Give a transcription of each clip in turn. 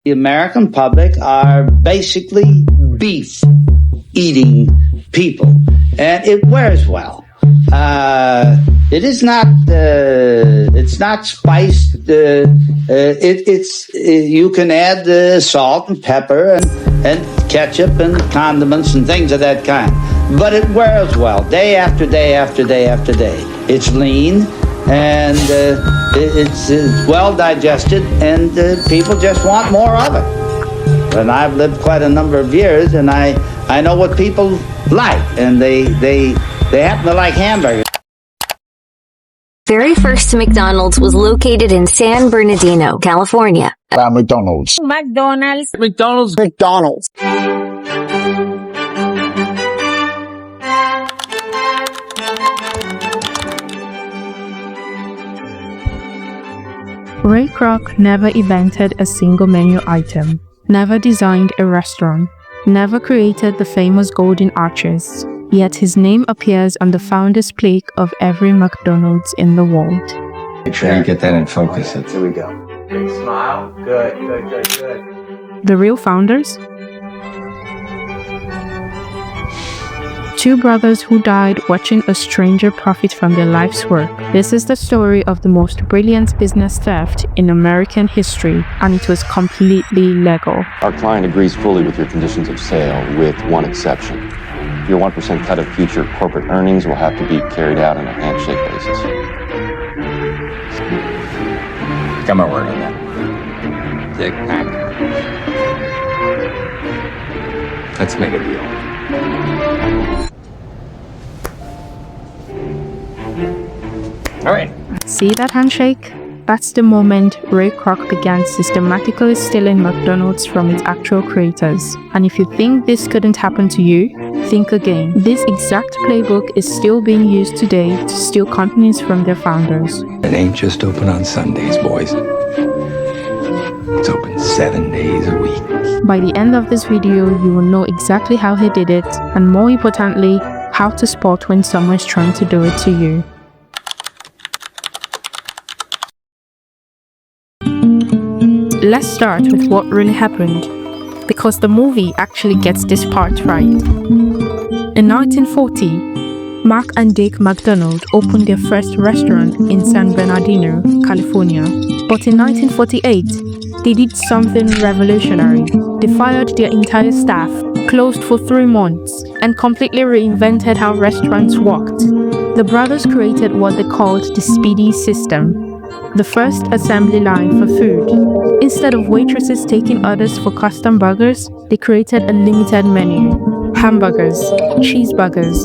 The American public are basically beef eating people, and it wears well. It is not. It's not spiced. You can add salt and pepper and ketchup and condiments and things of that kind. But it wears well, day after day after day after day. It's lean and it's well digested, and people just want more of it. And I've lived quite a number of years, and I know what people like, and they happen to like hamburgers. Very first McDonald's was located in San Bernardino, California. McDonald's. McDonald's. McDonald's. McDonald's. Ray Kroc never invented a single menu item, never designed a restaurant, never created the famous golden arches, yet his name appears on the founder's plaque of every McDonald's in the world. Make sure you get that in focus. Here we go. Big smile. Good, good, good, good. The real founders? Two brothers who died watching a stranger profit from their life's work. This is the story of the most brilliant business theft in American history, and it was completely legal. Our client agrees fully with your conditions of sale, with one exception. Your 1% cut of future corporate earnings will have to be carried out on a handshake basis. Got my word on that. Dick. Let's make a deal. All right. See that handshake? That's the moment Ray Kroc began systematically stealing McDonald's from its actual creators. And if you think this couldn't happen to you, think again. This exact playbook is still being used today to steal companies from their founders. It ain't just open on Sundays, boys. It's open 7 days a week. By the end of this video, you will know exactly how he did it, and more importantly, how to spot when someone is trying to do it to you. Let's start with what really happened, because the movie actually gets this part right. In 1940, Mark and Dick McDonald opened their first restaurant in San Bernardino, California. But in 1948, they did something revolutionary. They fired their entire staff, closed for 3 months, and completely reinvented how restaurants worked. The brothers created what they called the Speedy System, the first assembly line for food. Instead of waitresses taking orders for custom burgers, they created a limited menu. Hamburgers, cheeseburgers,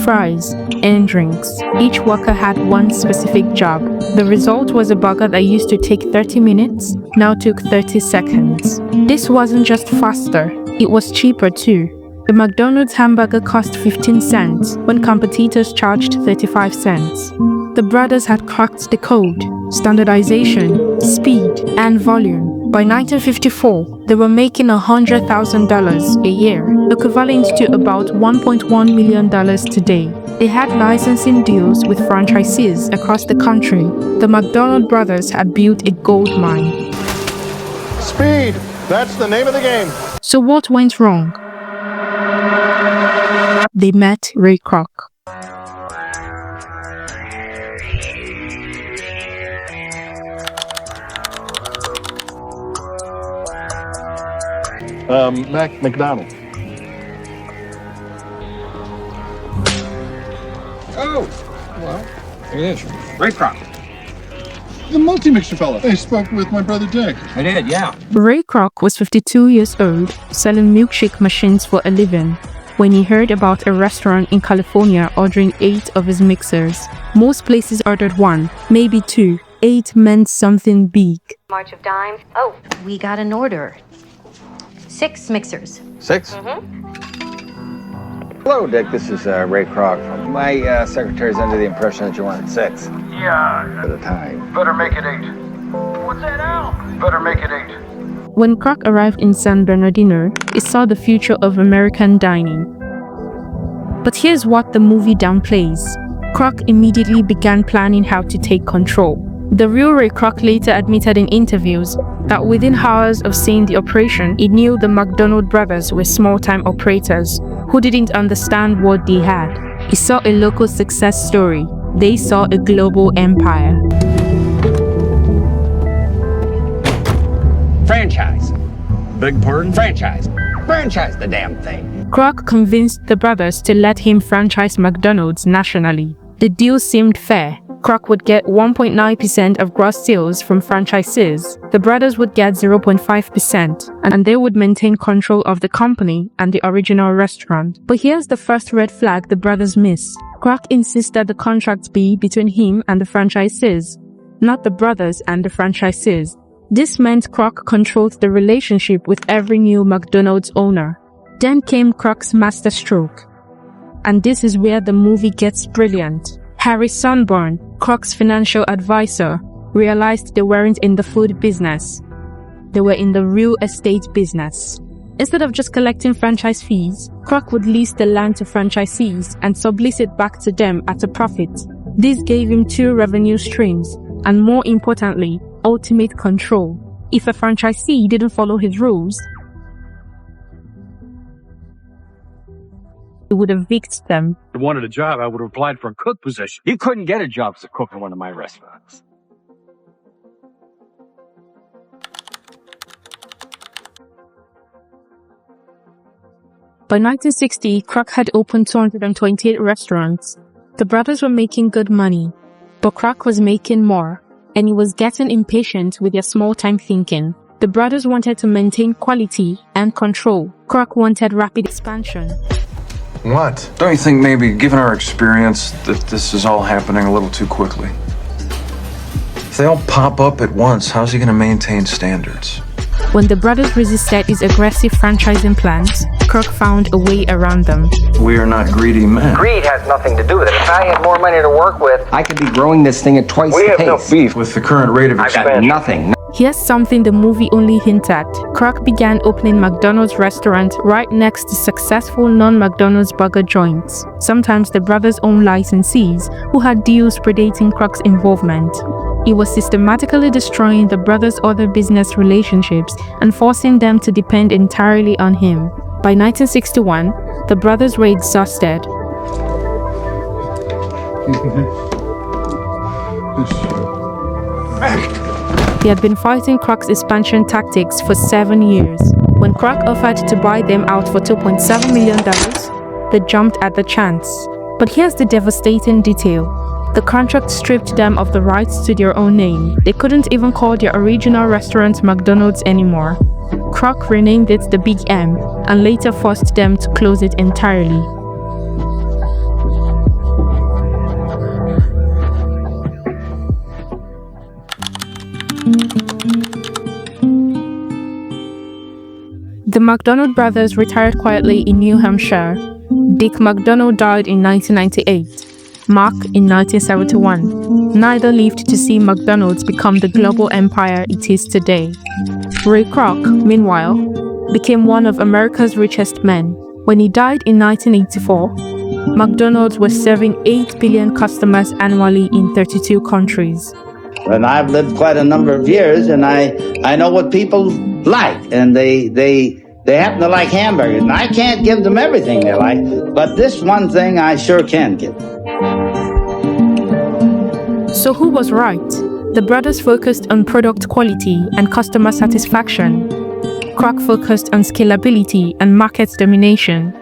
fries, and drinks. Each worker had one specific job. The result was a burger that used to take 30 minutes, now took 30 seconds. This wasn't just faster, it was cheaper too. The McDonald's hamburger cost 15 cents when competitors charged 35 cents. The brothers had cracked the code: standardization, speed, and volume. By 1954, they were making $100,000 a year, equivalent to about $1.1 million today. They had licensing deals with franchisees across the country. The McDonald brothers had built a gold mine. Speed! That's the name of the game. So what went wrong? They met Ray Kroc. McDonald. Oh, well, here it is. Ray Kroc. The multi-mixer fella. I spoke with my brother Dick. I did, yeah. Ray Kroc was 52 years old, selling milkshake machines for a living, when he heard about a restaurant in California ordering 8 of his mixers. Most places ordered 1, maybe 2. 8 meant something big. March of Dimes. Oh, we got an order. 6 mixers. 6? Hello, Dick. This is Ray Kroc. My secretary's under the impression that you wanted 6. Yeah. At a time. Better make it 8. What's that now? Better make it 8. When Kroc arrived in San Bernardino, he saw the future of American dining. But here's what the movie downplays. Kroc immediately began planning how to take control. The real Ray Kroc later admitted in interviews that within hours of seeing the operation, he knew the McDonald brothers were small-time operators who didn't understand what they had. He saw a local success story. They saw a global empire. Franchise. Beg pardon? Franchise. Franchise the damn thing. Kroc convinced the brothers to let him franchise McDonald's nationally. The deal seemed fair. Kroc would get 1.9% of gross sales from franchises. The brothers would get 0.5%, and they would maintain control of the company and the original restaurant. But here's the first red flag the brothers miss. Kroc insisted the contract be between him and the franchises, not the brothers and the franchises. This meant Kroc controlled the relationship with every new McDonald's owner. Then came Kroc's masterstroke. And this is where the movie gets brilliant. Harry Sanborn, Kroc's financial advisor, realized they weren't in the food business. They were in the real estate business. Instead of just collecting franchise fees, Kroc would lease the land to franchisees and sublease it back to them at a profit. This gave him two revenue streams, and more importantly, ultimate control. If a franchisee didn't follow his rules, he would evict them. If I wanted a job, I would have applied for a cook position. You couldn't get a job as a cook in one of my restaurants. By 1960, Kroc had opened 228 restaurants. The brothers were making good money, but Kroc was making more, and he was getting impatient with their small-time thinking. The brothers wanted to maintain quality and control. Kroc wanted rapid expansion. What? Don't you think maybe, given our experience, that this is all happening a little too quickly? If they all pop up at once, how's he going to maintain standards? When the brothers resisted his aggressive franchising plans, Kroc found a way around them. We are not greedy men. Greed has nothing to do with it. If I had more money to work with, I could be growing this thing at twice the pace. We have no beef with the current rate of expansion. I've got nothing. Here's something the movie only hinted at. Kroc began opening McDonald's restaurants right next to successful non-McDonald's burger joints. Sometimes the brothers' own licensees who had deals predating Kroc's involvement. He was systematically destroying the brothers' other business relationships and forcing them to depend entirely on him. By 1961, the brothers were exhausted. They had been fighting Kroc's expansion tactics for 7 years. When Kroc offered to buy them out for $2.7 million, they jumped at the chance. But here's the devastating detail. The contract stripped them of the rights to their own name. They couldn't even call their original restaurant McDonald's anymore. Kroc renamed it the Big M and later forced them to close it entirely. The McDonald brothers retired quietly in New Hampshire. Dick McDonald died in 1998. Mark in 1971. Neither lived to see McDonald's become the global empire it is today. Ray Kroc, meanwhile, became one of America's richest men. When he died in 1984, McDonald's was serving 8 billion customers annually in 32 countries. And I've lived quite a number of years, and I know what people like, and they happen to like hamburgers. And I can't give them everything they like, but this one thing I sure can give them. So who was right? The brothers focused on product quality and customer satisfaction. Kroc focused on scalability and market domination.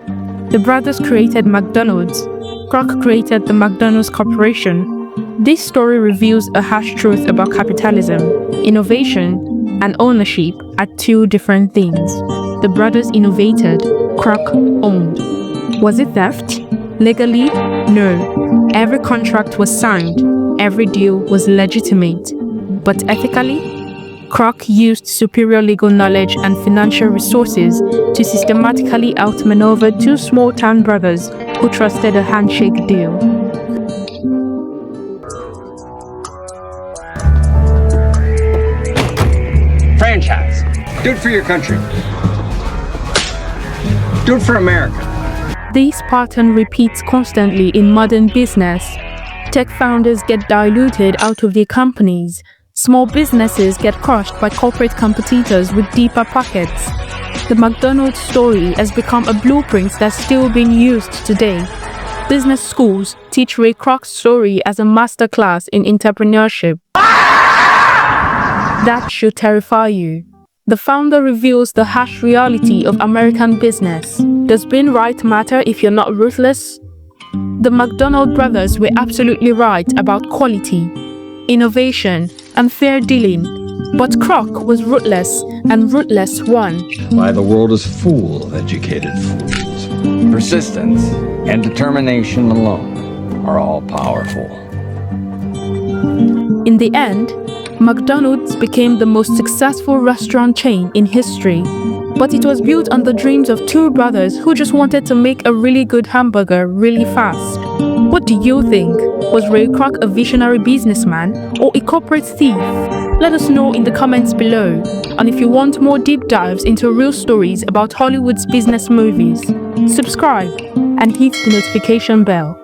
The brothers created McDonald's. Kroc created the McDonald's Corporation. This story reveals a harsh truth about capitalism. Innovation and ownership are two different things. The brothers innovated, Kroc owned. Was it theft? Legally? No. Every contract was signed. Every deal was legitimate. But ethically? Kroc used superior legal knowledge and financial resources to systematically outmaneuver two small-town brothers who trusted a handshake deal. Franchise. Do it for your country. Do it for America. This pattern repeats constantly in modern business. Tech founders get diluted out of their companies. Small businesses get crushed by corporate competitors with deeper pockets. The McDonald's story has become a blueprint that's still being used today. Business schools teach Ray Kroc's story as a masterclass in entrepreneurship. That should terrify you. The founder reveals the harsh reality of American business. Does being right matter if you're not ruthless? The McDonald brothers were absolutely right about quality, innovation, and fair dealing. But Kroc was ruthless, and ruthless won. Why the world is full of educated fools. Persistence and determination alone are all powerful. In the end, McDonald's became the most successful restaurant chain in history. But it was built on the dreams of two brothers who just wanted to make a really good hamburger really fast. What do you think? Was Ray Kroc a visionary businessman or a corporate thief? Let us know in the comments below. And if you want more deep dives into real stories about Hollywood's business movies, subscribe and hit the notification bell.